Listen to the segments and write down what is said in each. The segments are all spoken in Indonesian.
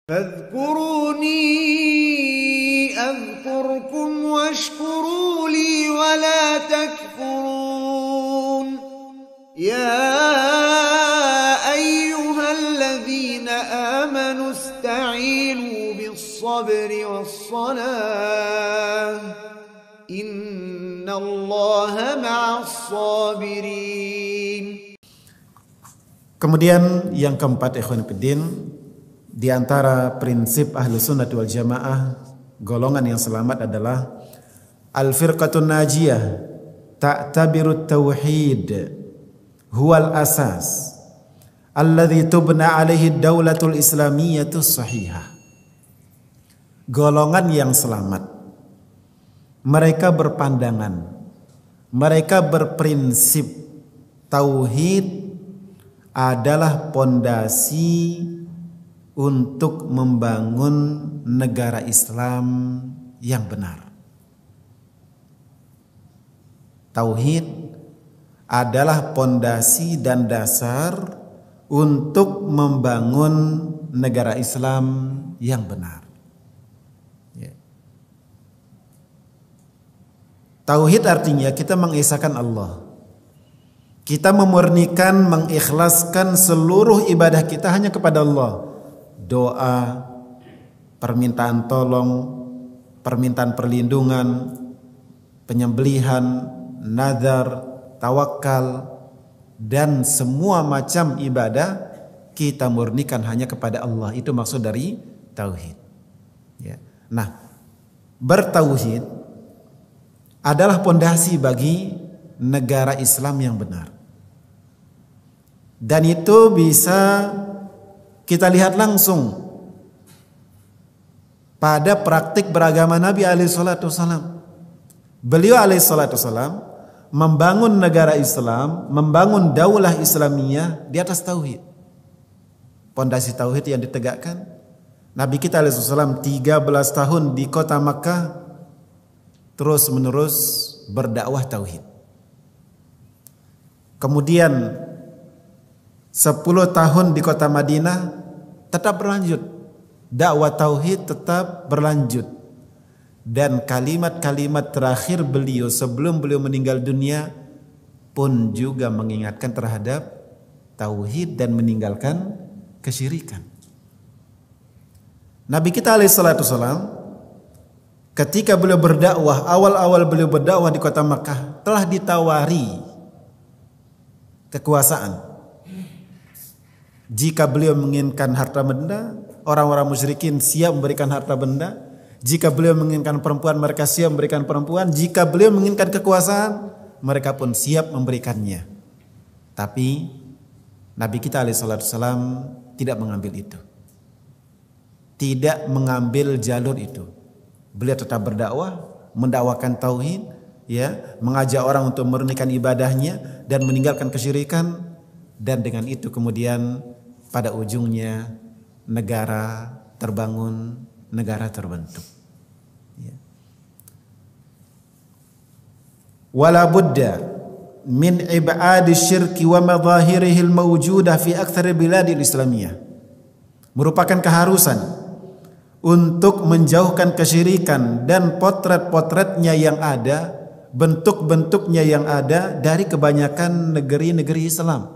فاذكروني أذكركم واشكروا لي ولا تكفرون يا أيها الذين آمنوا استعينوا بالصبر والصلاة إن الله مع الصابرين. Kemudian yang keempat, ikhwan fillah, di antara prinsip ahlu sunnah wal jamaah, golongan yang selamat adalah al-firqatun najiyah ta'tabiru tauhid huwal asas alladhi tubna alaihi daulatul islamiyyatu sahihah. Golongan yang selamat, mereka berpandangan, mereka berprinsip tauhid adalah pondasi untuk membangun negara Islam yang benar. Tauhid adalah pondasi dan dasar untuk membangun negara Islam yang benar. Tauhid artinya kita mengesahkan Allah. Kita memurnikan, mengikhlaskan seluruh ibadah kita hanya kepada Allah. Doa, permintaan tolong, permintaan perlindungan, penyembelihan, nazar, tawakal, dan semua macam ibadah kita murnikan hanya kepada Allah. Itu maksud dari tauhid. Ya. Nah, bertauhid adalah pondasi bagi negara Islam yang benar. Dan itu bisa kita lihat langsung pada praktik beragama Nabi alaihissalam. Beliau alaihissalam membangun negara Islam, membangun daulah Islamiyah di atas tauhid. Pondasi tauhid yang ditegakkan. Nabi kita alaihissalam 13 tahun di kota Makkah terus menerus berdakwah tauhid. Kemudian 10 tahun di kota Madinah tetap berlanjut. Dakwah tauhid tetap berlanjut. Dan kalimat-kalimat terakhir beliau sebelum beliau meninggal dunia pun juga mengingatkan terhadap tauhid dan meninggalkan kesyirikan. Nabi kita alaihissalam ketika beliau berdakwah, awal-awal beliau berdakwah di kota Makkah telah ditawari kekuasaan. Jika beliau menginginkan harta benda, orang-orang musyrikin siap memberikan harta benda. Jika beliau menginginkan perempuan, mereka siap memberikan perempuan. Jika beliau menginginkan kekuasaan, mereka pun siap memberikannya. Tapi Nabi kita alaihissalam tidak mengambil itu. Tidak mengambil jalur itu. Beliau tetap berdakwah, mendakwakan tauhid, ya, mengajak orang untuk memurnikan ibadahnya dan meninggalkan kesyirikan. Dan dengan itu kemudian pada ujungnya negara terbangun, negara terbentuk. Wala budda min ib'adi syirki wa madahirihi al-mawjudah fi aktsar biladil islamiyah. Merupakan keharusan untuk menjauhkan kesyirikan dan potret-potretnya yang ada, bentuk-bentuknya yang ada dari kebanyakan negeri-negeri Islam.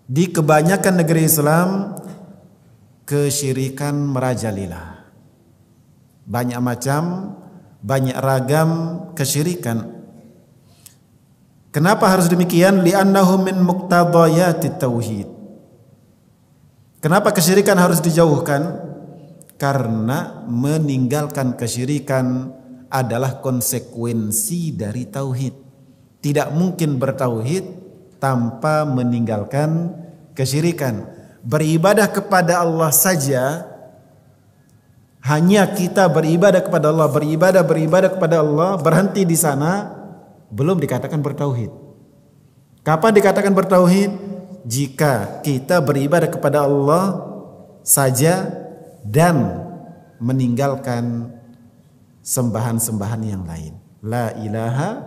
Di kebanyakan negeri Islam kesyirikan merajalela. Banyak macam, banyak ragam kesyirikan. Kenapa harus demikian? Li'annahu min muqtadayatit tauhid. Kenapa kesyirikan harus dijauhkan? Karena meninggalkan kesyirikan adalah konsekuensi dari tauhid. Tidak mungkin bertauhid tanpa meninggalkan kesyirikan. Beribadah kepada Allah saja, hanya kita beribadah kepada Allah, beribadah kepada Allah, berhenti di sana, belum dikatakan bertauhid. Kapan dikatakan bertauhid? Jika kita beribadah kepada Allah saja dan meninggalkan sembahan-sembahan yang lain. La ilaha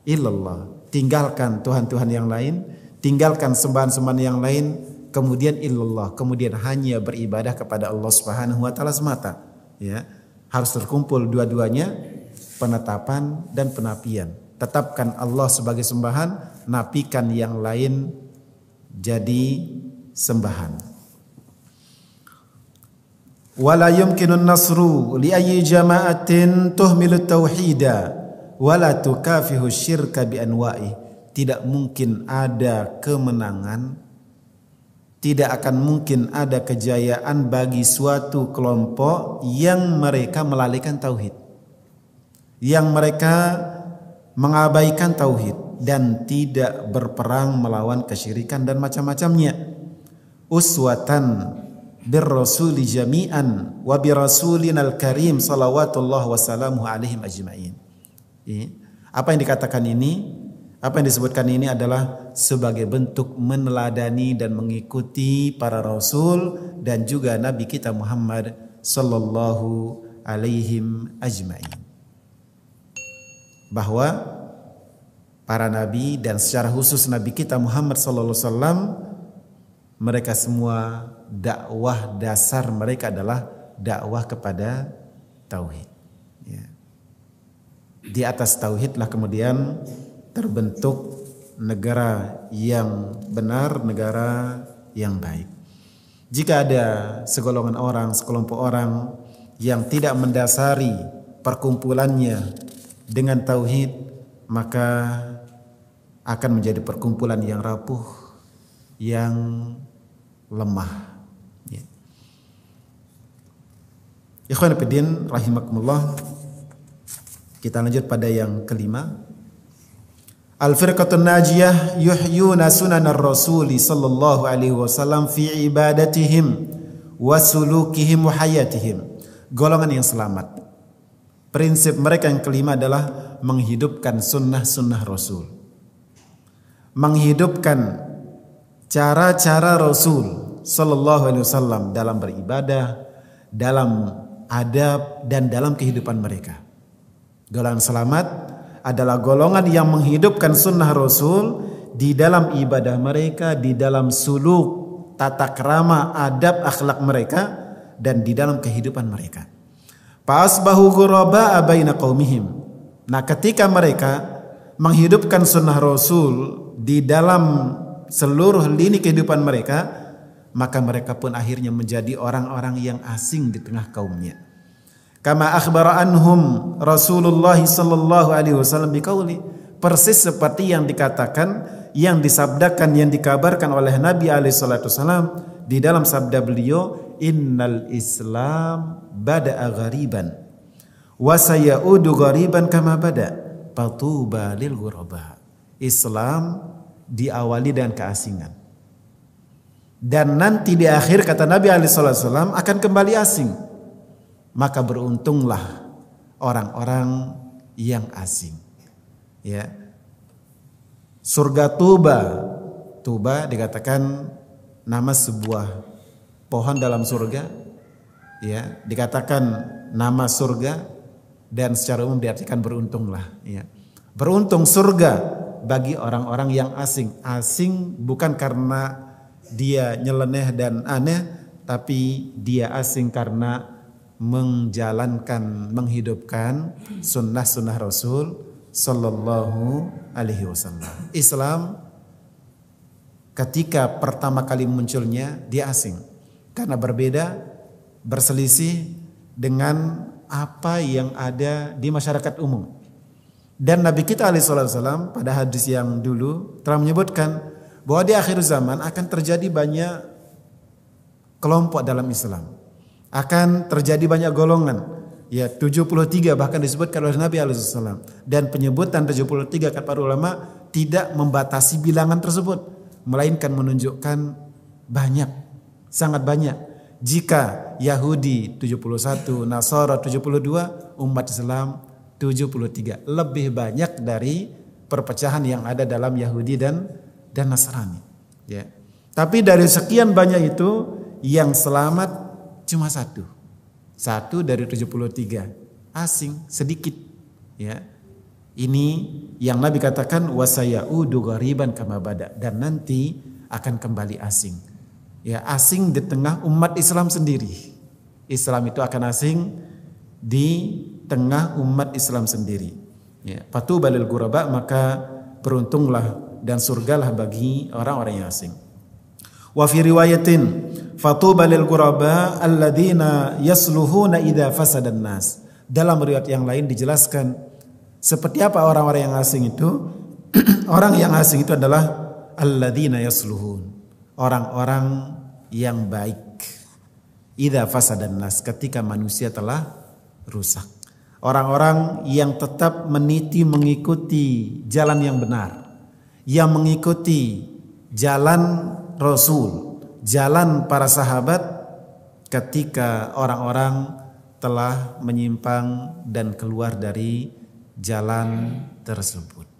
illallah. Tinggalkan Tuhan-Tuhan yang lain, tinggalkan sembahan-sembahan yang lain, kemudian illallah, kemudian hanya beribadah kepada Allah Subhanahu wa taala semata. Ya, harus terkumpul dua-duanya, penetapan dan penapian. Tetapkan Allah sebagai sembahan, napikan yang lain jadi sembahan. Wala yumkinun nasru li ayyi jama'atin tuhmilu tauhida wala tukafihu syirka bi anwa'i. Tidak mungkin ada kemenangan, tidak akan mungkin ada kejayaan bagi suatu kelompok yang mereka melalaikan tauhid, yang mereka mengabaikan tauhid dan tidak berperang melawan kesyirikan dan macam-macamnya. Uswatan birrasuli jami'an wa birasulinal karim salawatullah wassalamuhu alaihim ajma'in. Apa yang dikatakan ini, apa yang disebutkan ini adalah sebagai bentuk meneladani dan mengikuti para rasul dan juga Nabi kita Muhammad sallallahu alaihim ajma'in. Bahwa para nabi dan secara khusus Nabi kita Muhammad sallallahu alaihi wasallam, mereka semua dakwah dasar mereka adalah dakwah kepada tauhid. Ya. Di atas tauhidlah kemudian terbentuk negara yang benar, negara yang baik. Jika ada segolongan orang, sekelompok orang yang tidak mendasari perkumpulannya dengan tauhid, maka akan menjadi perkumpulan yang rapuh, yang lemah. Ya. Ikhwan fillah rahimakumullah. Kita lanjut pada yang kelima. Al-firqatun najiyah yuhyuna sunanar rasuli sallallahu alaihi wasallam fi ibadatihim wa sulukihim wa hayatihim. Golongan yang selamat. Prinsip mereka yang kelima adalah menghidupkan sunnah-sunnah Rasul. Menghidupkan cara-cara Rasul sallallahu alaihi wasallam dalam beribadah, dalam adab dan dalam kehidupan mereka. Golongan selamat adalah golongan yang menghidupkan sunnah Rasul di dalam ibadah mereka, di dalam suluk, tata krama, adab, akhlak mereka dan di dalam kehidupan mereka. Fa'asbahu ghuraba'a baina qaumihim. Nah, ketika mereka menghidupkan sunnah Rasul di dalam seluruh lini kehidupan mereka, maka mereka pun akhirnya menjadi orang-orang yang asing di tengah kaumnya. Kama akhbara anhum Rasulullah sallallahu alaihi wasallam biqauli, persis seperti yang dikatakan, yang disabdakan, yang dikabarkan oleh Nabi alaihi salatu wasallam di dalam sabda beliau, innal Islam bada'a ghariban wa sayaudu ghariban kama bada fatuba lil ghuraba. Islam diawali dengan keasingan dan nanti di akhir, kata Nabi alaihi wasallam, akan kembali asing. Maka beruntunglah orang-orang yang asing. Ya. Surga Tuba. Tuba dikatakan nama sebuah pohon dalam surga. Ya, dikatakan nama surga dan secara umum diartikan beruntunglah. Ya. Beruntung surga bagi orang-orang yang asing. Asing bukan karena dia nyeleneh dan aneh, tapi dia asing karena menjalankan, menghidupkan sunnah-sunnah Rasul sallallahu alaihi wasallam. Islam ketika pertama kali munculnya dia asing karena berbeda, berselisih dengan apa yang ada di masyarakat umum. Dan Nabi kita alaihi wasallam pada hadis yang dulu telah menyebutkan bahwa di akhir zaman akan terjadi banyak kelompok dalam Islam. Akan terjadi banyak golongan. Ya, 73 bahkan disebutkan oleh Nabi alaihi wasallam. Dan penyebutan 73 kata para ulama tidak membatasi bilangan tersebut, melainkan menunjukkan banyak, sangat banyak. Jika Yahudi 71, Nasara 72, umat Islam 73. Lebih banyak dari perpecahan yang ada dalam Yahudi dan Nasrani. Ya. Tapi dari sekian banyak itu yang selamat cuma satu. Satu dari 73. Asing sedikit. Ya. Ini yang Nabi katakan wasayaudu ghariban kama bada, dan nanti akan kembali asing. ya asing di tengah umat Islam sendiri. Islam itu akan asing di tengah umat Islam sendiri. Ya, fatuba lil ghuraba, maka beruntunglah dan surgalah bagi orang-orang yang asing. Wa fi riwayatin fatuba lil ghuraba alladzina yasluhuna idza fasadan nas. Dalam riwayat yang lain dijelaskan seperti apa orang-orang yang asing itu. Orang yang asing itu adalah alladzina yasluhun, orang-orang yang baik. Idza fasadan nas, ketika manusia telah rusak. Orang-orang yang tetap meniti mengikuti jalan yang benar, yang mengikuti jalan Rasul, jalan para sahabat ketika orang-orang telah menyimpang dan keluar dari jalan tersebut.